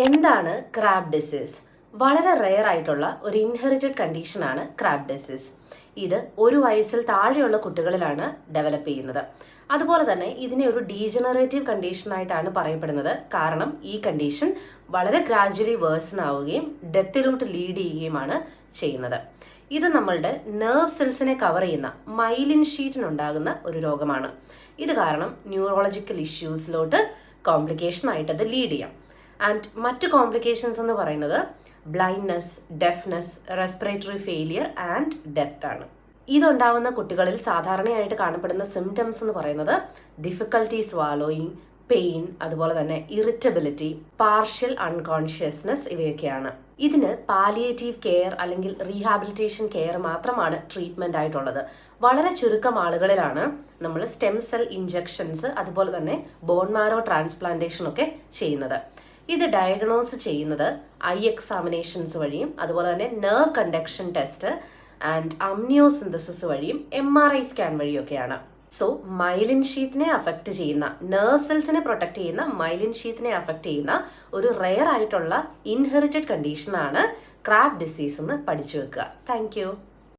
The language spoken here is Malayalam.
എന്താണ് ക്രാബ് ഡിസീസ്? വളരെ റെയർ ആയിട്ടുള്ള ഒരു ഇൻഹെറിറ്റഡ് കണ്ടീഷനാണ് ക്രാബ് ഡിസീസ്. ഇത് 1 വയസ്സിൽ താഴെയുള്ള കുട്ടികളിലാണ് ഡെവലപ്പ് ചെയ്യുന്നത്. അതുപോലെ തന്നെ ഇതിനെ ഒരു ഡീജനറേറ്റീവ് കണ്ടീഷനായിട്ടാണ് പറയപ്പെടുന്നത്. കാരണം ഈ കണ്ടീഷൻ വളരെ ഗ്രാജ്വലി വേഴ്സൺ ആവുകയും ഡെത്തിലോട്ട് ലീഡ് ചെയ്യുകയുമാണ് ചെയ്യുന്നത്. ഇത് നമ്മളുടെ നെർവ് സെൽസിനെ കവർ ചെയ്യുന്ന മൈലിൻ ഷീറ്റിനുണ്ടാകുന്ന ഒരു രോഗമാണ്. ഇത് കാരണം ന്യൂറോളജിക്കൽ ഇഷ്യൂസിലോട്ട് കോംപ്ലിക്കേഷൻ ആയിട്ട് അത് ലീഡ് ചെയ്യാം. ആൻഡ് മറ്റ് കോംപ്ലിക്കേഷൻസ് എന്ന് പറയുന്നത് blindness, deafness, respiratory failure and death ആണ്. ഇതുണ്ടാവുന്ന കുട്ടികളിൽ സാധാരണയായിട്ട് കാണപ്പെടുന്ന സിംറ്റംസ് എന്ന് പറയുന്നത് ഡിഫിക്കൽട്ടി സ്വാലോയിങ്, പെയിൻ, അതുപോലെ തന്നെ ഇറിറ്റബിലിറ്റി, പാർഷ്യൽ അൺകോൺഷ്യസ്നെസ് ഇവയൊക്കെയാണ്. ഇതിന് പാലിയേറ്റീവ് കെയർ അല്ലെങ്കിൽ റീഹാബിലിറ്റേഷൻ കെയർ മാത്രമാണ് ട്രീറ്റ്മെന്റ് ആയിട്ടുള്ളത്. വളരെ ചുരുക്കം ആളുകളിലാണ് നമ്മൾ സ്റ്റെം സെൽ ഇഞ്ചക്ഷൻസ് അതുപോലെ തന്നെ ബോൺ മാരോ ട്രാൻസ്പ്ലാന്റേഷൻ ഒക്കെ ചെയ്യുന്നത്. ഇത് ഡയഗ്നോസ് ചെയ്യുന്നത് ഐ എക്സാമിനേഷൻസ് വഴിയും അതുപോലെ തന്നെ nerve conduction test and amniocentesis വഴിയും MRI സ്കാൻ വഴിയൊക്കെയാണ്. സോ മൈലിൻ ഷീത്തിനെ അഫക്റ്റ് ചെയ്യുന്ന, നെർവ് സെൽസിനെ പ്രൊട്ടക്ട് ചെയ്യുന്ന മൈലിൻ ഷീത്തിനെ അഫക്റ്റ് ചെയ്യുന്ന ഒരു റെയർ ആയിട്ടുള്ള ഇൻഹെറിറ്റഡ് കണ്ടീഷനാണ് ക്രാബ് ഡിസീസ് എന്ന് പഠിച്ചു വെക്കുക. താങ്ക്